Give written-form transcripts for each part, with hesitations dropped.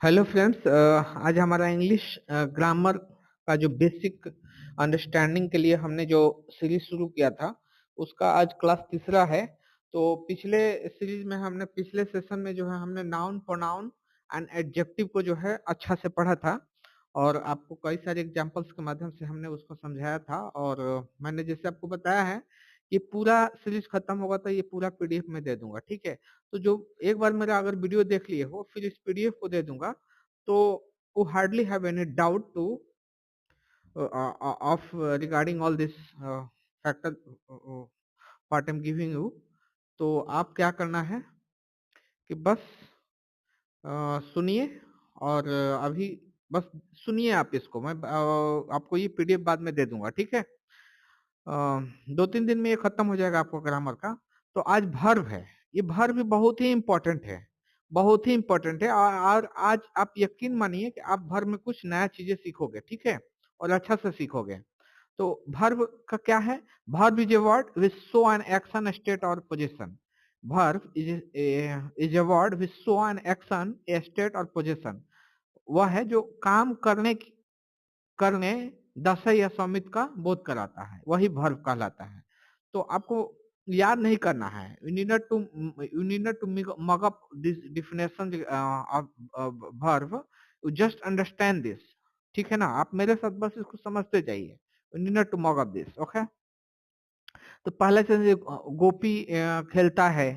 Hello friends, आज हमारा English grammar का जो बेसिक अंडरस्टैंडिंग के लिए हमने जो सीरीज शुरू किया था उसका आज क्लास तीसरा है। तो पिछले सीरीज में हमने पिछले सेशन में जो है हमने नाउन प्रोनाउन एंड एडजेक्टिव को जो है अच्छा से पढ़ा था और आपको कई सारे एग्जांपल्स के माध्यम से हमने उसको समझाया था। और मैंने जैसे आपको बताया है कि पूरा सीरीज खत्म होगा तो ये पूरा पीडीएफ में दे दूंगा, ठीक है। तो जो एक बार मेरा अगर वीडियो देख लिए हो फिर इस पीडीएफ को दे दूंगा, तो you hardly have any doubt to of regarding all this factor what I'm giving you। तो आप क्या करना है कि बस सुनिए और अभी बस सुनिए आप इसको। मैं आपको ये पीडीएफ बाद में दे दूंगा, ठीक है। 2-3 दिन में ये खत्म हो जाएगा आपको ग्रामर का। तो आज वर्ब है, ये वर्ब भी बहुत ही इम्पोर्टेंट है, बहुत ही इम्पोर्टेंट है। और आज आप यकीन मानिए कि आप वर्ब में कुछ नया चीजें सीखोगे, ठीक है, और अच्छा से सीखोगे। तो वर्ब का क्या है? Verb is a word which show an action state और position. Verb is a word which show an action a state और पोजीशन। वह है जो काम करने दशा या सौमित का बोध कराता है, वही वर्ब कहलाता है। तो आपको याद नहीं करना है, you need not to mug up this definition of verb, you just understand this, ठीक है ना। आप मेरे साथ बस इसको समझते जाइए, you need not to mug up this, okay। तो पहले से गोपी खेलता है,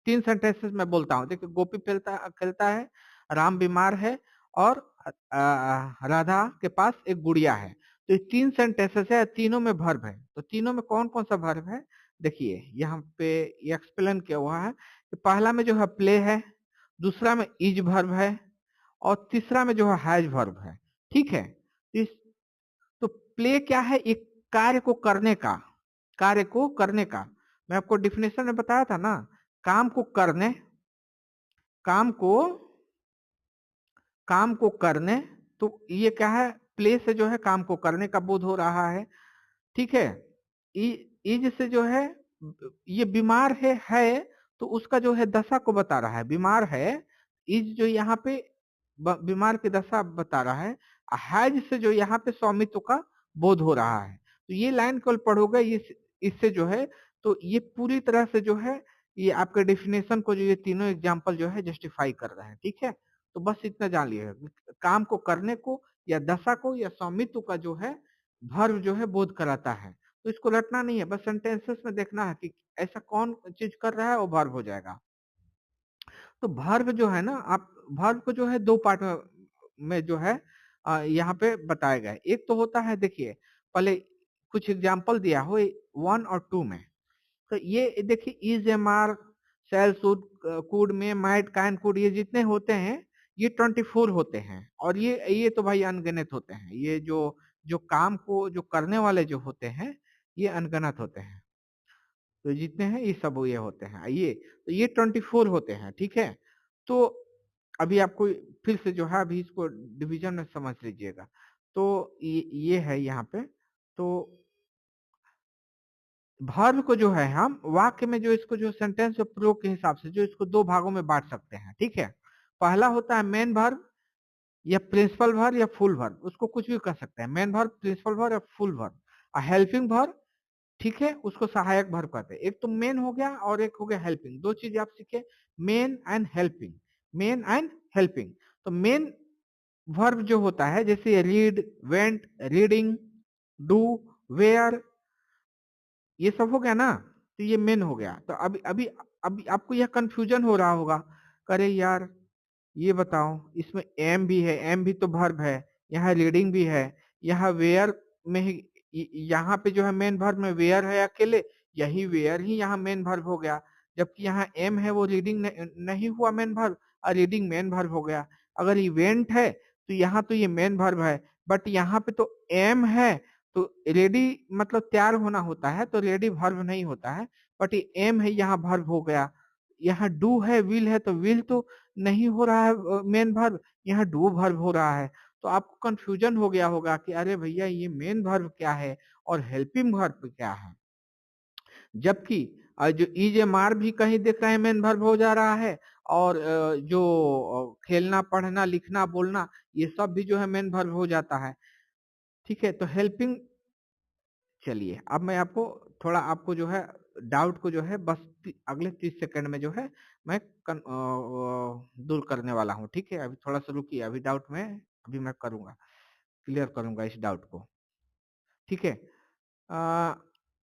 3 सेंटेंसेस में बोलता हूँ। देखिए, गोपी खेलता खेलता है, राम बीमार है और राधा के पास एक गुड़िया है। तो ये 3 सेंटेंसेस है, तीनों में वर्ब है। तो तीनों में कौन कौन सा वर्ब है देखिए यहाँ पे ये एक्सप्लेन किया हुआ है कि पहला में जो है प्ले है, दूसरा में इज वर्ब है और तीसरा में जो है हैज वर्ब है, ठीक है। तो प्ले क्या है? एक कार्य को करने का, कार्य को करने का। मैं आपको डिफिनेशन में बताया था ना, काम को करने, काम को काम को करने। तो ये क्या है? प्ले से जो है काम को करने का बोध हो रहा है, ठीक है। इज से जो है ये बीमार है तो उसका जो है दशा को बता रहा है, बीमार है। इज जो यहाँ पे बीमार की दशा बता रहा है। हैज से जो यहाँ पे स्वामित्व का बोध हो रहा है। तो ये लाइन केवल पढ़ोगे इससे जो है, तो ये पूरी तरह से जो है ये आपके डेफिनेशन को जो ये तीनों एग्जाम्पल जो है जस्टिफाई कर रहे हैं, ठीक है। तो बस इतना जान लिए, काम को करने को या दशा को या स्वामित्व का जो है वर्ब जो है बोध कराता है। तो इसको रटना नहीं है, बस सेंटेंसेस में देखना है कि ऐसा कौन चीज कर रहा है और वर्ब हो जाएगा। तो वर्ब जो है ना, आप वर्ब को जो है 2 पार्ट में जो है यहाँ पे बताया गया है। एक तो होता है, देखिए पहले कुछ एग्जांपल दिया हो 1 और 2 में। तो ये देखिए is, am are, shall, should, could, may, might, can, could, ये जितने होते हैं ये 24 होते हैं। और ये तो भाई अनगिनत होते हैं। ये जो जो काम को जो करने वाले जो होते हैं ये अनगिनत होते हैं। तो जितने हैं ये सब ये होते हैं, ये 24 होते हैं, ठीक है। तो अभी आपको फिर से जो है अभी इसको डिवीजन में समझ लीजिएगा। तो ये है यहाँ पे। तो वर्ब को जो है हम वाक्य में जो इसको जो सेंटेंस और प्रयोग के हिसाब से जो इसको 2 भागों में बांट सकते हैं, ठीक है। पहला होता है मेन वर्ब या प्रिंसिपल वर्ब या फुल वर्ब, उसको कुछ भी कर सकते हैं, मेन वर्ब, प्रिंसिपल वर्ब या फुल वर्ब। हेल्पिंग वर्ब, ठीक है, उसको सहायक वर्ब कहते हैं। एक तो मेन हो गया और एक हो गया हेल्पिंग। 2 चीज आप सीखे, main and helping, main and helping. तो मेन वर्ब जो होता है जैसे read, went, reading, do, were, ये सब हो गया ना। तो ये मेन हो गया। तो अभी अभी अभी आपको यह कंफ्यूजन हो रहा होगा, अरे यार ये बताओ, इसमें एम भी है, एम भी तो वर्ब है, यहाँ रीडिंग भी है, यहाँ वेयर में ही, यहाँ पे जो है मेन वर्ब में वेयर है अकेले, यही वेयर ही यहाँ मेन वर्ब हो गया। जबकि यहाँ एम है वो रीडिंग नहीं हुआ मेन वर्ब, और रीडिंग मेन वर्ब हो गया। अगर इवेंट है तो यहाँ तो ये मेन वर्ब है, बट यहाँ पे तो एम है। तो रेडी मतलब तैयार होना होता है, तो रेडी वर्ब नहीं होता है, बट ये एम है यहाँ वर्ब हो गया। यहाँ डू है, विल है, तो विल तो नहीं हो रहा है मेन वर्ब, यहाँ डू वर्ब हो रहा है। तो आपको कंफ्यूजन हो गया होगा कि अरे भैया ये मेन वर्ब क्या है और हेल्पिंग वर्ब क्या है। जबकि जो इज, एम आर भी कहीं देख रहे हैं मेन वर्ब हो जा रहा है, और जो खेलना, पढ़ना, लिखना, बोलना, ये सब भी जो है मेन वर्ब हो जाता है। ठीक है, तो हेल्पिंग, चलिए अब मैं आपको थोड़ा आपको जो है डाउट को जो है बस अगले 30 सेकंड में जो है मैं दूर करने वाला हूँ। ठीक है, अभी थोड़ा सा रुकिए, अभी डाउट में अभी मैं करूंगा, क्लियर करूंगा इस डाउट को। ठीक है, अ,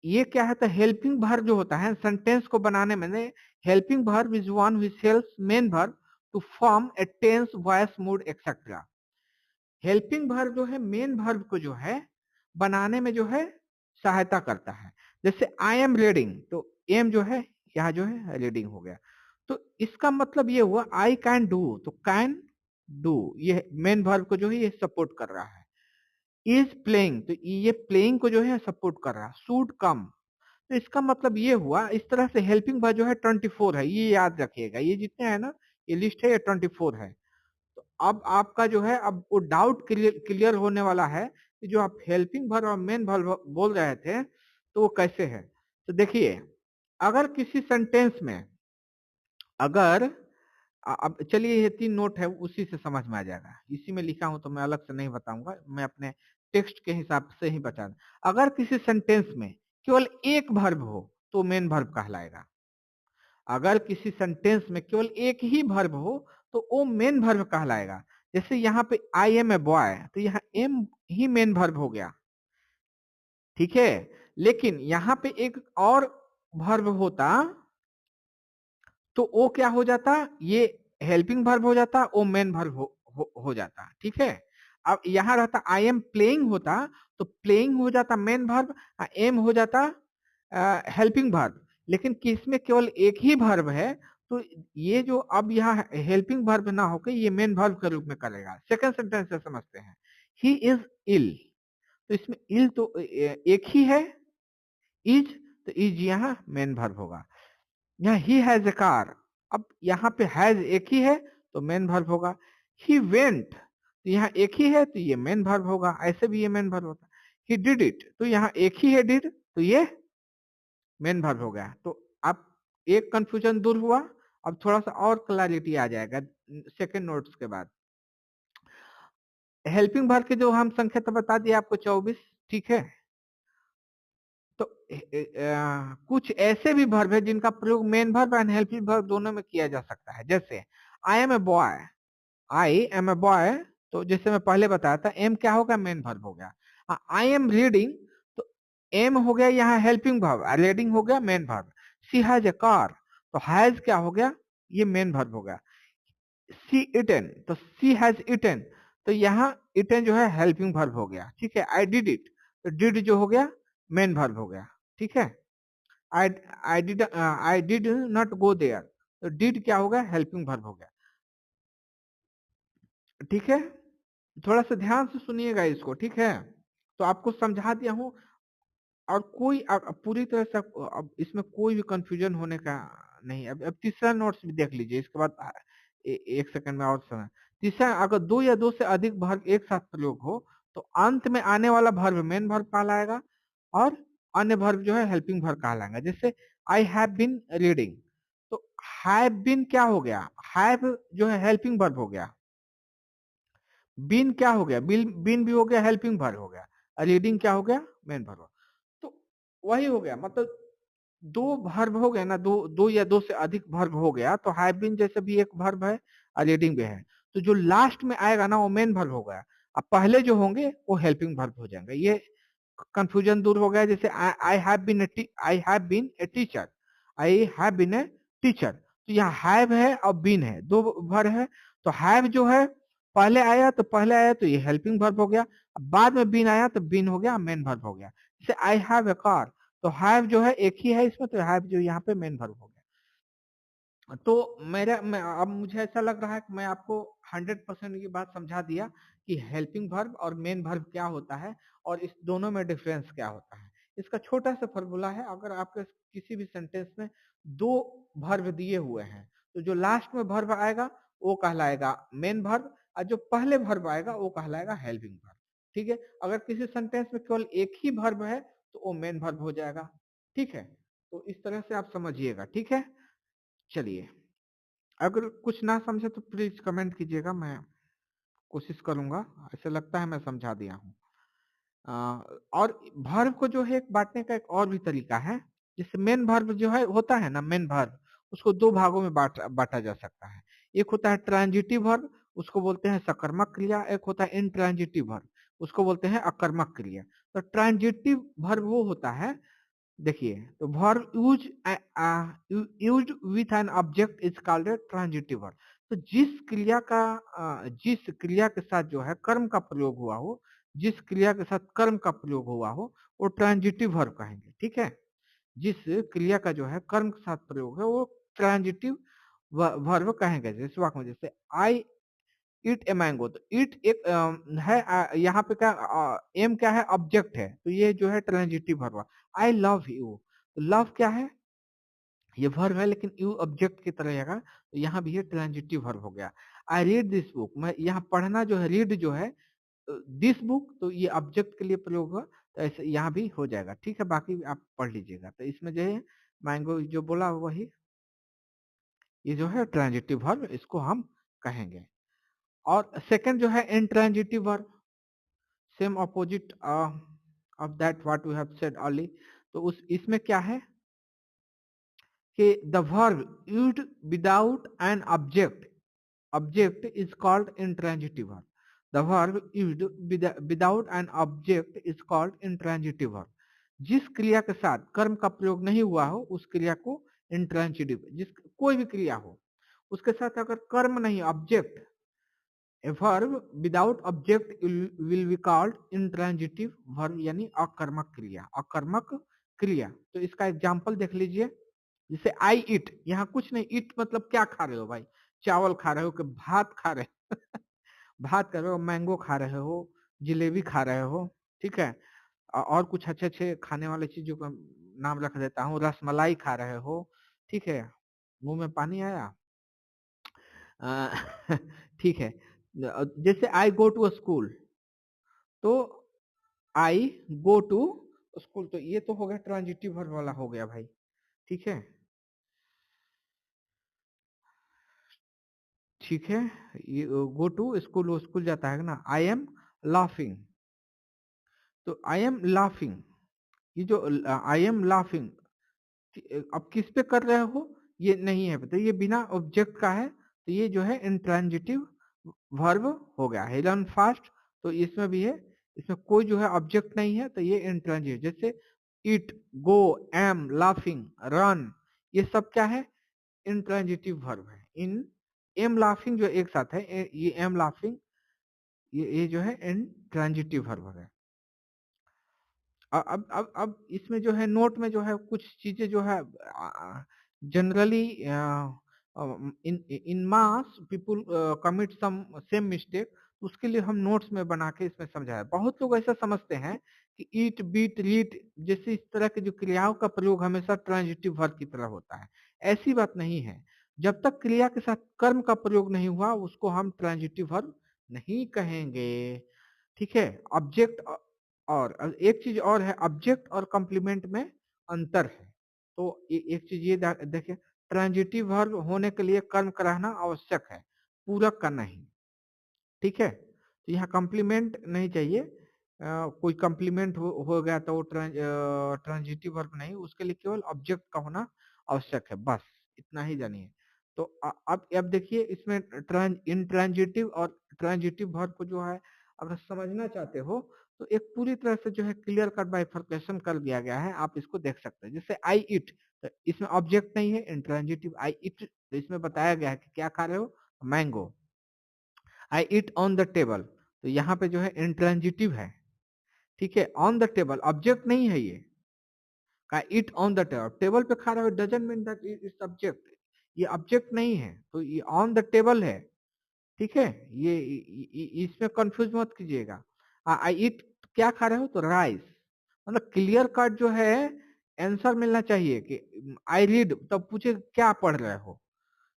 ये क्या है, तो हेल्पिंग वर्ब जो होता है सेंटेंस को बनाने में, helping verb is one which helps main verb to form a tense, voice, mood etcetera. Helping verb जो है मेन वर्ब को जो है बनाने में जो है सहायता करता है। जैसे आई एम रीडिंग, तो एम जो है यहाँ जो है रीडिंग हो गया, तो इसका मतलब ये हुआ आई कैन डू, तो कैन डू ये मेन वर्ब को जो है ये सपोर्ट कर रहा है। इज प्लेइंग, तो ये प्लेइंग को जो है सपोर्ट कर रहा है। शुड कम, तो इसका मतलब ये हुआ, इस तरह से हेल्पिंग वर्ब जो है 24 है, ये याद रखिएगा, ये जितने हैं ना ये लिस्ट है, ये 24 है। तो अब आपका जो है अब वो डाउट क्लियर होने वाला है कि जो आप हेल्पिंग वर्ब और मेन वर्ब बोल रहे थे तो वो कैसे है। तो देखिए, अगर किसी सेंटेंस में, अगर अब चलिए ये 3 नोट है उसी से समझ में आ जाएगा, इसी में लिखा हूं तो मैं अलग से नहीं बताऊंगा, मैं अपने टेक्स्ट के हिसाब से ही बता दूं। अगर किसी सेंटेंस में केवल एक वर्ब हो तो मेन वर्ब कहलाएगा। अगर किसी सेंटेंस में केवल एक ही वर्ब हो तो वो मेन वर्ब कहलाएगा। जैसे यहाँ पे आई एम ए बॉय, तो यहाँ एम ही मेन वर्ब हो गया। ठीक है, लेकिन यहाँ पे एक और वर्ब होता तो वो क्या हो जाता, ये हेल्पिंग वर्ब हो जाता, वो मेन वर्ब हो जाता। ठीक है, अब यहाँ रहता आई एम प्लेइंग होता, तो प्लेइंग हो जाता मेन वर्ब, एम हो जाता हेल्पिंग वर्ब। लेकिन किसमें केवल एक ही वर्ब है, तो ये जो अब यहाँ हेल्पिंग वर्ब ना होकर ये मेन वर्ब के रूप में करेगा। सेकंड सेंटेंस से समझते हैं, ही इज इल, तो इसमें इल तो एक ही है, इज, तो इज यहाँ मेन वर्ब होगा। यहाँ ही हैज ए कार, अब यहाँ पे हैज एक ही है तो मेन वर्ब होगा। ही वेंट, तो यहाँ एक ही है तो ये मेन वर्ब होगा, ऐसे भी ये मेन वर्ब होता। ही डिड इट, तो यहाँ एक ही है डिड, तो ये मेन वर्ब हो गया। तो अब एक कंफ्यूजन दूर हुआ, अब थोड़ा सा और क्लैरिटी आ जाएगा सेकंड नोट्स के बाद। हेल्पिंग वर्ब के जो हम संख्या तो बता दिया आपको 24। ठीक है, तो कुछ ऐसे भी वर्ब है जिनका प्रयोग main verb and helping verb दोनों में किया जा सकता है। जैसे I am a boy, I am a boy, तो जैसे मैं पहले बताया था एम क्या होगा, मेन वर्ब हो गया। आई एम रीडिंग, तो एम हो गया यहाँ हेल्पिंग वर्ब, रीडिंग हो गया main verb. She has a car, तो हैज क्या हो गया, ये मेन वर्ब हो गया। सी इटन, तो सी हैज इटन, तो यहाँ इटन जो है हेल्पिंग वर्ब हो गया। ठीक है, आई डिड इट, तो डिड जो हो गया मेन वर्ब हो गया। ठीक है, I I did not go there, तो डिड क्या होगा, हेल्पिंग वर्ब हो गया। ठीक है, थोड़ा सा ध्यान से सुनिएगा इसको। ठीक है, तो आपको समझा दिया हूँ, और कोई पूरी तरह से अब इसमें कोई भी कंफ्यूजन होने का नहीं। अब तीसरा नोट्स भी देख लीजिए, इसके बाद एक सेकंड में और समय। तीसरा, अगर दो या दो से अधिक वर्ब एक साथ प्रयोग हो तो अंत में आने वाला वर्ब मेन वर्ब कहलाएगा और अन्य वर्ब जो है हेल्पिंग वर्ब कहलाएगा। जैसे आई हैव बीन रीडिंग, तो हैव बीन क्या हो गया, हैव जो है हेल्पिंग वर्ब हो गया। बीन क्या हो गया, बीन भी हो गया हेल्पिंग वर्ब हो गया। रीडिंग क्या हो गया, मेन वर्ब। तो वही हो गया, मतलब दो वर्ब हो गए ना, दो दो या दो से अधिक वर्ब हो गया तो हैव बीन जैसे भी एक वर्ब है और रीडिंग भी है, तो जो लास्ट में आएगा ना वो मेन वर्ब हो गया। अब पहले जो होंगे वो हेल्पिंग वर्ब हो जाएंगे। ये कंफ्यूजन दूर हो गया। जैसे I have been a teacher, I have been a teacher, तो यहाँ हैव है और बीन है, दो वर्ब है। तो हैव जो है पहले आया तो ये हेल्पिंग वर्ब हो गया, बाद में बीन आया तो बीन हो गया मेन वर्ब हो गया। जैसे आई हैव ए कार, तो हैव जो है एक ही है इसमें, तो हैव जो यहाँ पे मेन वर्ब हो गया। तो अब मुझे ऐसा लग रहा है कि मैं आपको 100% ये बात समझा दिया कि हेल्पिंग वर्ब और मेन वर्ब क्या होता है और इस दोनों में डिफरेंस क्या होता है। इसका छोटा सा फॉर्मूला है, अगर आपके किसी भी सेंटेंस में दो वर्ब दिए हुए हैं तो जो लास्ट में वर्ब आएगा वो कहलाएगा मेन वर्ब, और जो पहले वर्ब आएगा वो कहलाएगा हेल्पिंग वर्ब। ठीक है, अगर किसी सेंटेंस में केवल एक ही वर्ब है तो वो मेन वर्ब हो जाएगा। ठीक है, तो इस तरह से आप समझिएगा। ठीक है, चलिए अगर कुछ ना समझे तो प्लीज कमेंट कीजिएगा, मैं कोशिश करूंगा। ऐसे लगता है मैं समझा दिया हूँ। अ, और वर्ब को जो है एक बांटने का एक और भी तरीका है। जैसे मेन वर्ब जो है होता है ना, मेन वर्ब, उसको दो भागों में बांटा जा सकता है। एक होता है ट्रांजिटिव वर्ब, उसको बोलते हैं सकर्मक क्रिया। एक होता है इनट्रांजिटिव वर्ब, उसको बोलते हैं अकर्मक क्रिया। तो ट्रांजिटिव वर्ब वो होता है, देखिए, तो verb used with an object is called a transitive verb. तो जिस क्रिया के साथ जो है कर्म का प्रयोग हुआ हो, जिस क्रिया के साथ कर्म का प्रयोग हुआ हो, वो ट्रांजिटिव वर्ब कहेंगे। ठीक है, जिस क्रिया का जो है कर्म के साथ प्रयोग है वो ट्रांजिटिव वर्ब कहेंगे। जैसे वाक्य में, जैसे आई ईट ए मैंगो, तो ईट एक है, यहाँ पे क्या, एम क्या है, ऑब्जेक्ट है, तो ये जो है transitive verb. I love you, तो लव क्या है, ये वर्ब है, लेकिन यू ऑब्जेक्ट की तरह रहेगा, तो यहाँ भी ये ट्रांजिटिव वर्ब हो गया। आई रीड दिस बुक, मैं यहाँ पढ़ना जो है, रीड जो है, दिस बुक, तो ये ऑब्जेक्ट के लिए प्रयोग हुआ, तो ऐसे यहाँ भी हो जाएगा। ठीक है, बाकी आप पढ़ लीजिएगा। तो इसमें जो है मैंगो जो बोला वही, ये जो है ट्रांजिटिव वर्ब, इसको हम कहेंगे। और सेकंड जो है intransitive verb, same opposite of that what we have said early. तो उस इसमें क्या है कि the verb used without an object is called intransitive verb. The verb used without an object is called intransitive verb. जिस क्रिया के साथ कर्म का प्रयोग नहीं हुआ हो उस क्रिया को इंट्रांजिटिव, जिस कोई भी क्रिया हो उसके साथ अगर कर्म नहीं, object, A verb without object will be called intransitive verb, यानी अकर्मक क्रिया। अकर्मक क्रिया, तो इसका एग्जाम्पल देख लीजिए। जैसे आई ईट, यहाँ कुछ नहीं, ईट मतलब क्या खा रहे हो भाई, चावल खा रहे हो कि भात खा रहे हो भात खा रहे हो, मैंगो खा रहे हो, जलेबी खा रहे हो। ठीक है, और कुछ अच्छे अच्छे खाने वाले चीजों का नाम रख देता हूँ, रसमलाई खा रहे हो। ठीक है, मुंह में पानी आया। अ, ठीक है, जैसे आई गो टू स्कूल, तो आई गो टू स्कूल, तो ये तो हो गया ट्रांजिटिव वर्ब वाला हो गया भाई। ठीक है, ठीक है, ये गो टू स्कूल, वो स्कूल जाता है ना। आई एम लाफिंग, तो आई एम लाफिंग, ये जो आई एम लाफिंग, अब किस पे कर रहे हो ये नहीं है, तो ये बिना ऑब्जेक्ट का है, तो ये जो है इंट्रांजिटिव वर्ब हो गया। ही रन फास्ट, तो इसमें भी है, इसमें कोई जो है ऑब्जेक्ट नहीं है, तो ये इंट्रांजिटिव। जैसे eat, go, am, laughing, run, ये सब क्या है, इंट्रांजिटिव वर्ब है। इन एम लाफिंग जो एक साथ है, ये एम लाफिंग, ये जो है इंट्रांजिटिव वर्ब है। अब इसमें जो है नोट में जो है कुछ चीजें जो है generally in in mass people commit some same mistake, उसके लिए हम नोट्स में बना के इसमें समझाया। बहुत लोग ऐसा समझते हैं कि ईट, बीट, रीड जैसे इस तरह की जो क्रियाओं का प्रयोग हमेशा ट्रांजिटिव वर्ब की तरह होता है। ऐसी बात नहीं है। जब तक क्रिया के साथ कर्म का प्रयोग नहीं हुआ उसको हम ट्रांजिटिव वर्ब नहीं कहेंगे। ठीक है, ऑब्जेक्ट, और एक चीज और है, ऑब्जेक्ट और कॉम्प्लीमेंट में अंतर है। तो एक चीज ये देखिए, ट्रांजिटिव वर्ब होने के लिए कर्म का रहना आवश्यक है, पूरक का नहीं। ठीक है, तो यहाँ कॉम्प्लीमेंट नहीं चाहिए। कोई कॉम्प्लीमेंट हो गया तो वो ट्रांजिटिव वर्ब नहीं, उसके लिए केवल ऑब्जेक्ट का होना आवश्यक है, बस इतना ही जानिए। तो अब देखिए इसमें इंट्रांजिटिव और ट्रांजिटिव वर्ब को जो है अगर समझना चाहते हो तो एक पूरी तरह से जो है क्लियर कट बाइफरकेशन कर दिया गया है, आप इसको देख सकते हैं। जैसे आई इट, तो इसमें ऑब्जेक्ट नहीं है, इंट्रांजिटिव। आई इट, तो इसमें बताया गया है कि क्या खा रहे हो, mango. I it on the table, तो यहाँ पे जो है इंट्रांजिटिव है। ठीक है, ऑन द टेबल ऑब्जेक्ट नहीं है, ये का it on the table, table पे खा रहे हो doesn't mean that is subject, ये ऑब्जेक्ट नहीं है, तो ये ऑन द टेबल है। ठीक है, इसमें कंफ्यूज मत कीजिएगा। आई ईट, क्या खा रहे हो, तो राइस। मतलब क्लियर कट जो है आंसर मिलना चाहिए कि आई रीड, तब पूछे क्या पढ़ रहे हो।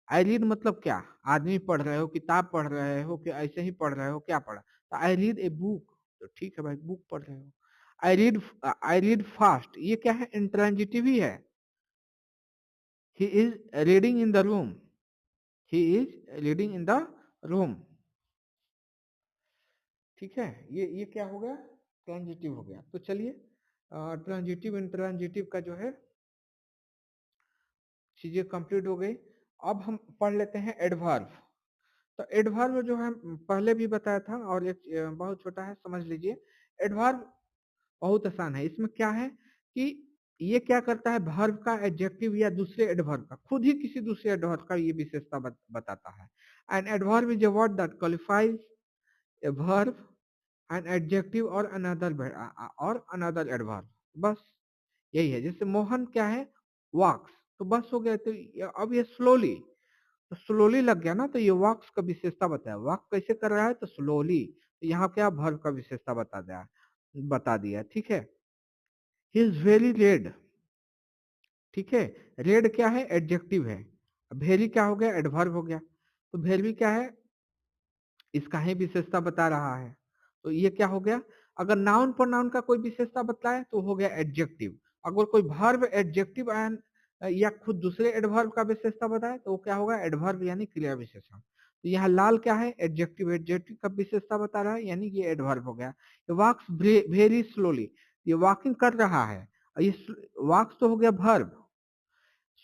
आई रीड मतलब क्या, आदमी पढ़ रहे हो, किताब पढ़ रहे हो, कि ऐसे ही पढ़ रहे हो, क्या पढ़ा, तो आई रीड ए बुक, तो ठीक है भाई, बुक पढ़ रहे हो। आई रीड फास्ट, ये क्या है, इंट्रांजिटिव ही है। He is reading in the room, he is reading in the room. ठीक है, ये क्या हो गया, ट्रांजिटिव हो गया। तो चलिए ट्रांजिटिव इंट्रांजिटिव का जो है चीजें कंप्लीट हो गई। अब हम पढ़ लेते हैं एडवर्ब। तो एडवर्ब जो है पहले भी बताया था, और एक बहुत छोटा है, समझ लीजिए। एडवर्ब बहुत आसान है। इसमें क्या है कि ये क्या करता है, वर्ब का एडजेक्टिव या दूसरे एडवर्ब का, खुद ही किसी दूसरे एडवर्ब का ये विशेषता बताता है। And adverb is a word that qualifies a verb an adjective और अनदर एडवर्ब। बस यही है। जैसे मोहन क्या है, वॉक्स, तो बस हो गया। तो अब ये स्लोली, तो स्लोली लग गया ना, तो ये वॉक्स का विशेषता बताया। वॉक कैसे कर रहा है, तो स्लोली। तो यहाँ क्या वर्ब का विशेषता बता दिया। ठीक है। He is very red. ठीक है, रेड क्या है, एडजेक्टिव है। वेरी क्या हो गया, एडवर्ब हो गया। तो वेरी क्या है, इसका ही विशेषता बता रहा है। तो ये क्या हो गया, अगर नाउन प्रोनाउन का कोई विशेषता बताए तो हो गया एडजेक्टिव। अगर कोई वर्ब एडजेक्टिव एंड या खुद दूसरे एडवर्ब का विशेषता बताए तो वो क्या होगा, एडवर्ब यानी क्रिया विशेषण। तो यहाँ लाल क्या है, एडजेक्टिव, एडजेक्टिव का विशेषता बता रहा है, यानी ये एडवर्ब हो गया। वॉक्स वेरी स्लोली, ये वॉकिंग कर रहा है। ये वॉक्स तो हो गया वर्ब,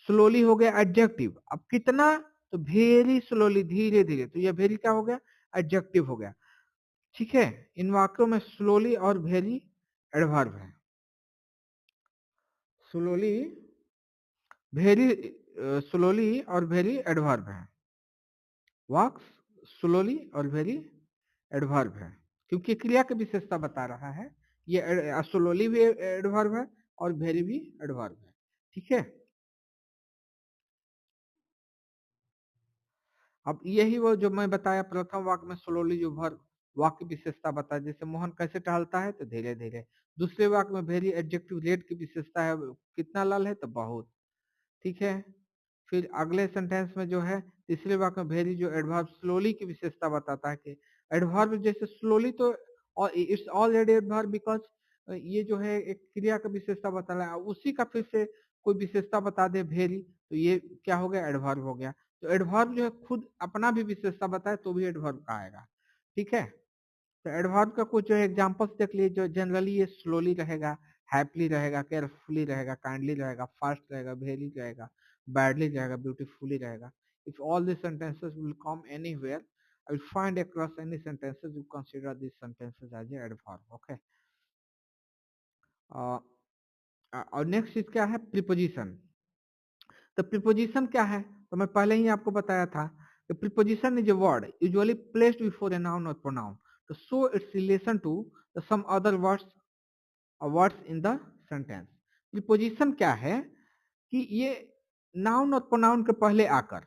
स्लोली हो गया एडजेक्टिव। अब कितना, तो वेरी स्लोली, धीरे धीरे। तो ये वेरी क्या हो गया, एडजेक्टिव हो गया। ठीक है, इन वाक्यों में स्लोली और वेरी एडवर्ब है। स्लोली, वेरी, स्लोली और वेरी एडवर्ब है। वॉक्स स्लोली और वेरी एडवर्ब है, क्योंकि क्रिया की विशेषता बता रहा है। ये स्लोली भी एडवर्ब है और वेरी भी एडवर्ब है। ठीक है। अब यही वो जो मैं बताया प्रथम वाक्य में स्लोली जो वर्ब वाक्य विशेषता बताया, जैसे मोहन कैसे टहलता है, तो धीरे धीरे। दूसरे वाक्य में वेरी एडजेक्टिव रेट की विशेषता है, कितना लाल है, तो बहुत। ठीक है। फिर अगले सेंटेंस में जो है तीसरे वाक्य में वेरी जो एडवर्ब स्लोली की विशेषता बताता है कि एडवर्ब जैसे स्लोली, तो इट्स ऑलरेडी एडवर्ब बिकॉज ये जो है एक क्रिया का विशेषता बता रहा है, उसी का फिर से कोई विशेषता बता दे वेरी, तो ये क्या हो गया, एडवर्ब हो गया। तो एडवर्ब जो है खुद अपना भी विशेषता बताए तो भी एडवर्ब का आएगा। ठीक है। तो एडवर्ब का कुछ जो एग्जांपल्स देख लीजिए, जो जनरली ये स्लोली रहेगा, हैप्पीली रहेगा, केयरफुली रहेगा, काइंडली रहेगा, फास्ट रहेगा, वेरी रहेगा, बैडली रहेगा, ब्यूटीफुली रहेगा। If all these sentences will come anywhere, I will find across any sentences, you consider these sentences as a adverb. Okay. और नेक्स्ट चीज क्या है, प्रीपोजिशन। तो प्रीपोजिशन क्या है, तो मैं पहले ही आपको बताया था कि preposition is a word usually placed before a noun और pronoun to show its relation to some other words in the sentence. Preposition क्या है कि ये नाउन और प्रोनाउन के पहले आकर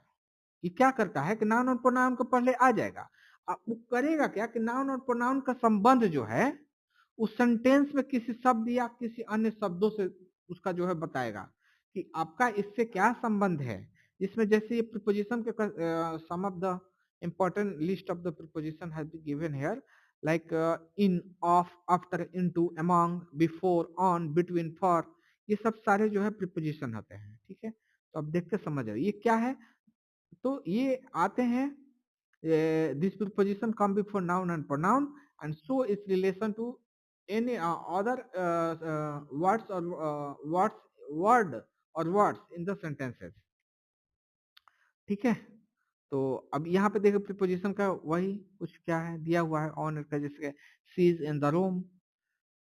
ये क्या करता है कि नाउन और प्रोनाउन के पहले आ जाएगा। अब वो करेगा क्या कि नाउन और प्रोनाउन का संबंध जो है उस सेंटेंस में किसी शब्द या किसी अन्य शब्दों से उसका जो है बताएगा कि आपका इससे क्या संबंध है। इसमें जैसे ये प्रीपोजिशन के some of the important list of the preposition has been given here, like in, of, after, into, among, before, on, between, for, ये सब सारे जो है प्रीपोजिशन होते हैं। ठीक है, तो अब देख के समझ आओ ये क्या है। तो ये आते हैं, this preposition come before noun and pronoun and show its relation to any other words or word or words in the sentences। ठीक है। तो अब यहाँ पे देखो प्रीपोजिशन का वही कुछ क्या है दिया हुआ है, ऑन का, जैसे she is in the room,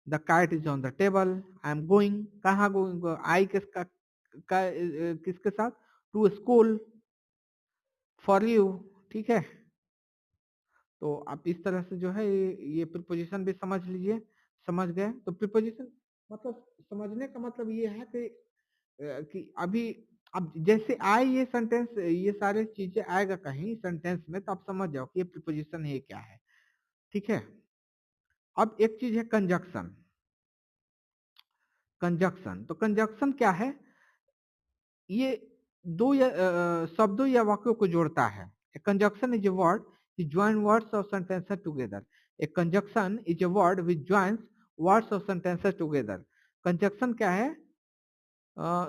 the kite is on the table, I am going, कहाँ गोइंग, आई किसके साथ, टू स्कूल, फॉर यू। ठीक है। तो आप इस तरह से जो है ये प्रीपोजिशन भी समझ लीजिए। समझ गए, तो प्रीपोजिशन मतलब समझने का मतलब ये है कि अभी अब जैसे आए ये सेंटेंस, ये सारे चीजें आएगा कहीं सेंटेंस में, तो आप समझ जाओ कि ये प्रीपोजिशन है क्या है। ठीक है। अब एक चीज है कंजक्शन। कंजक्शन, तो कंजक्शन क्या है, ये दो या शब्दों या वाक्यों को जोड़ता है। A conjunction is a word which join words or sentences together. A conjunction is a word which joins words or sentences together. Conjunction क्या है,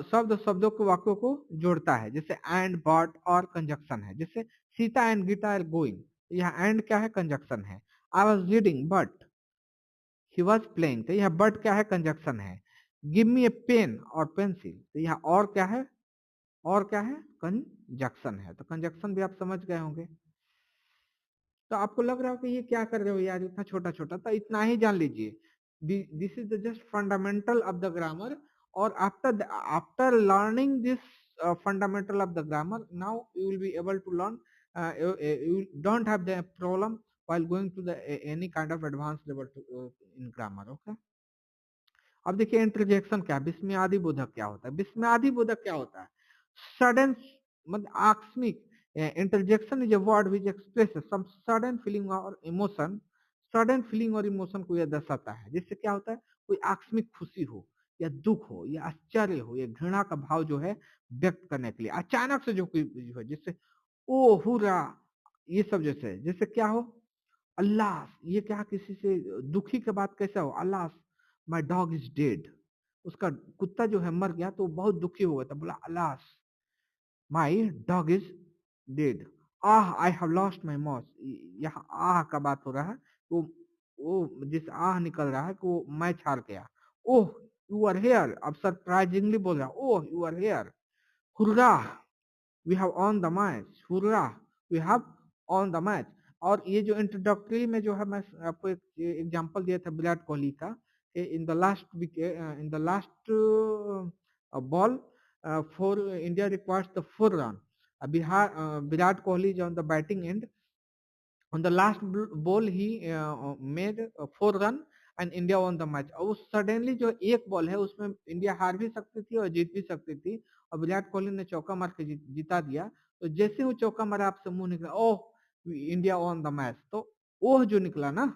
शब्द शब्दों के वाक्यों को जोड़ता है, जैसे एंड बट और कंजक्शन है, जैसे Sita and Gita are going, यहाँ एंड क्या है, कंजक्शन है। I was reading but he was playing, तो यहाँ बट क्या है, कंजक्शन है। गिव मी ए पेन और पेंसिल, तो यहाँ और क्या है, और क्या है, कंजक्शन है। तो कंजक्शन भी आप समझ गए होंगे। तो आपको लग रहा हो कि ये क्या कर रहे हो यार, इतना छोटा छोटा, तो इतना ही जान लीजिए, this is the just fundamental of the grammar. और after learning this fundamental of the grammar, now you will be able to learn, you don't have the problem while going to the any kind of advanced level in grammar, okay। अब देखिए interjection क्या है, विस्मयादि बोधक क्या होता है। विस्मयादि बोधक क्या होता है, सडन, मतलब आकस्मिक। Interjection is a word which express some sudden feeling और इमोशन, सडन फीलिंग और इमोशन को यह दर्शाता है। जिससे क्या होता है, कोई आकस्मिक खुशी हो या दुख हो या आश्चर्य हो या घृणा का भाव जो है व्यक्त करने के लिए अचानक से जो कोई हो, जिससे ओ हुरा, ये सब जैसे, जैसे क्या हो, अल्लाह, ये क्या किसी से दुखी के बाद कैसा हो, अल्लाह माई डॉग इज डेड, उसका कुत्ता जो है मर गया, तो बहुत दुखी हो गया था, बोला अल्लाह my dog is dead. Ah I have lost my moss, यहाँ आह का बात हो रहा है, वो जिस आह निकल रहा है कि वो मैं छार गया। ओह यू आर हेयर, अब सरप्राइजिंगली बोल रहा, oh you are here. Hurrah we have won the match, hurrah we have won the match. और ये जो इंट्रोडक्टरी में जो है, मैं आपको एक एग्जांपल दिया था विराट कोहली का, in the last wicket, in the last ball for India requires the 4 run. Virat Kohli is on the batting end. On the last ball he made 4 run and India won the match. और suddenly जो एक ball है उसमें India हार भी सकती थी और जीत भी सकती थी, और विराट कोहली ने चौका मार के जिता दिया। तो जैसे वो चौका मारा, आपसे मुंह निकला ओह इंडिया ऑन द मैच, तो ओह जो निकला ना,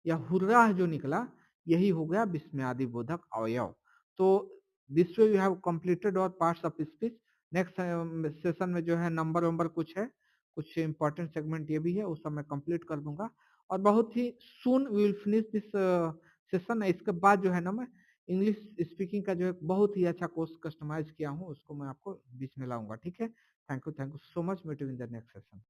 या हुर्राह जो निकला, यही हो गया विस्मयादि बोधक अवयव। तो this way you have completed our parts of speech. Next session में जो है नंबर वंबर कुछ है, कुछ इंपॉर्टेंट सेगमेंट ये भी है, उस सब मैं कंप्लीट कर दूंगा। और बहुत ही soon we will finish this session. इसके बाद जो है ना, मैं इंग्लिश स्पीकिंग का जो है बहुत ही अच्छा कोर्स कस्टमाइज किया हूँ, उसको मैं आपको बीच में लाऊंगा, ठीक है। Thank you so much, meet you in the next session.